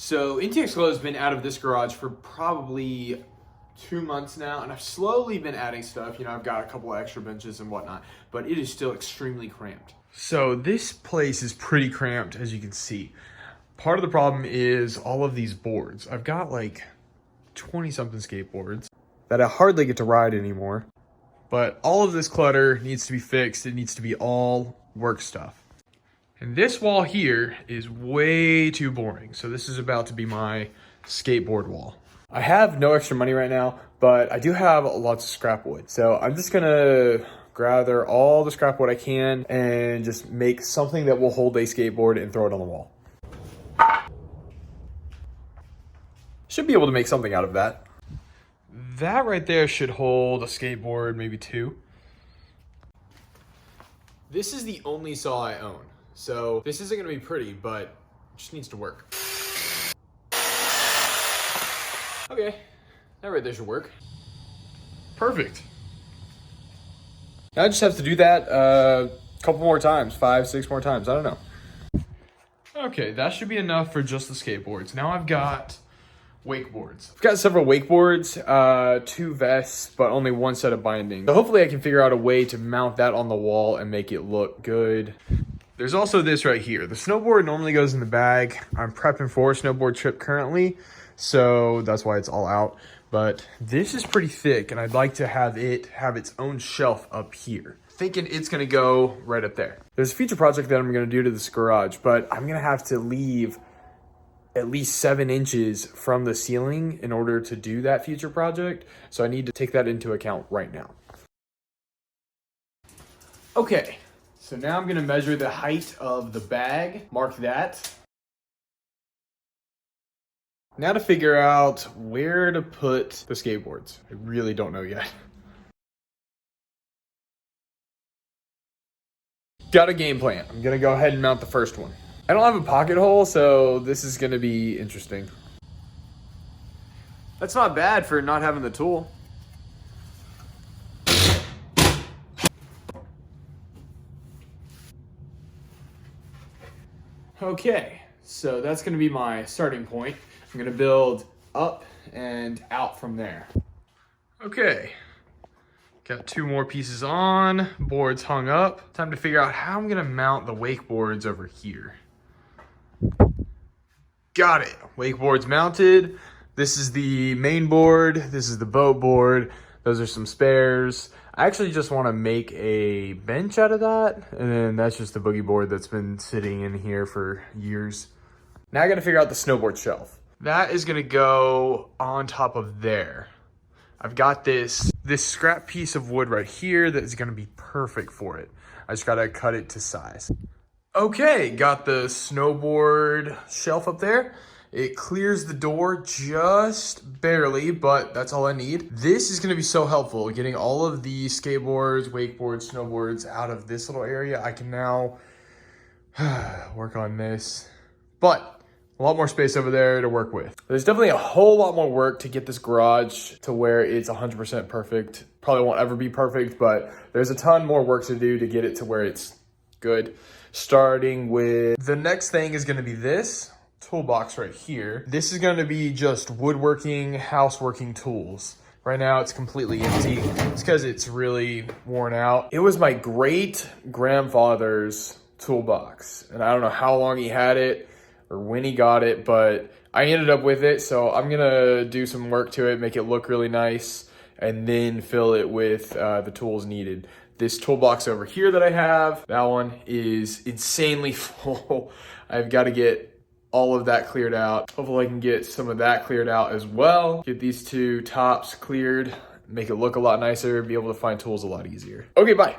So NTXGlow has been out of this garage for probably 2 months now, and I've slowly been adding stuff. You know, I've got a couple of extra benches and whatnot, but it is still extremely cramped. So this place is pretty cramped, as you can see. Part of the problem is all of these boards. I've got like 20-something skateboards that I hardly get to ride anymore, but all of this clutter needs to be fixed. It needs to be all work stuff. And this wall here is way too boring. So this is about to be my skateboard wall. I have no extra money right now, but I do have lots of scrap wood. So I'm just gonna gather all the scrap wood I can and just make something that will hold a skateboard and throw it on the wall. Should be able to make something out of that. That right there should hold a skateboard, maybe 2. This is the only saw I own. So this isn't gonna be pretty, but it just needs to work. Okay, that right there should work. Perfect. Now I just have to do that a couple more times, 5, 6 more times, I don't know. Okay, that should be enough for just the skateboards. Now I've got wakeboards. I've got several wakeboards, 2 vests, but only 1 set of bindings. So hopefully I can figure out a way to mount that on the wall and make it look good. There's also this right here. The snowboard normally goes in the bag. I'm prepping for a snowboard trip currently, so that's why it's all out. But this is pretty thick, and I'd like to have it have its own shelf up here. Thinking it's gonna go right up there. There's a future project that I'm gonna do to this garage, but I'm gonna have to leave at least 7 inches from the ceiling in order to do that future project. So I need to take that into account right now. Okay. So now I'm gonna measure the height of the bag, mark that. Now to figure out where to put the skateboards. I really don't know yet. Got a game plan. I'm gonna go ahead and mount the first one. I don't have a pocket hole, so this is gonna be interesting. That's not bad for not having the tool. Okay, so that's gonna be my starting point. I'm gonna build up and out from there. Okay, got 2 more pieces on, boards hung up. Time to figure out how I'm gonna mount the wakeboards over here. Got it, wakeboards mounted. This is the main board, this is the boat board. Those are some spares. I actually just want to make a bench out of that, and then that's just the boogie board that's been sitting in here for years. Now I got to figure out the snowboard shelf. That is going to go on top of there. I've got this scrap piece of wood right here that is going to be perfect for it. I just got to cut it to size. Okay, got the snowboard shelf up there. It clears the door just barely, but that's all I need. This is gonna be so helpful, getting all of the skateboards, wakeboards, snowboards out of this little area. I can now work on this, but a lot more space over there to work with. There's definitely a whole lot more work to get this garage to where it's 100% perfect. Probably won't ever be perfect, but there's a ton more work to do to get it to where it's good. Starting with, the next thing is gonna be this toolbox right here. This is going to be just woodworking, houseworking tools. Right now it's completely empty. It's because it's really worn out. It was my great grandfather's toolbox, and I don't know how long he had it or when he got it, but I ended up with it. So I'm gonna do some work to it, make it look really nice, and then fill it with the tools needed. This toolbox over here that I have, that one is insanely full. I've got to get all of that cleared out. Hopefully I can get some of that cleared out as well. Get these 2 tops cleared, make it look a lot nicer, be able to find tools a lot easier. Okay, bye.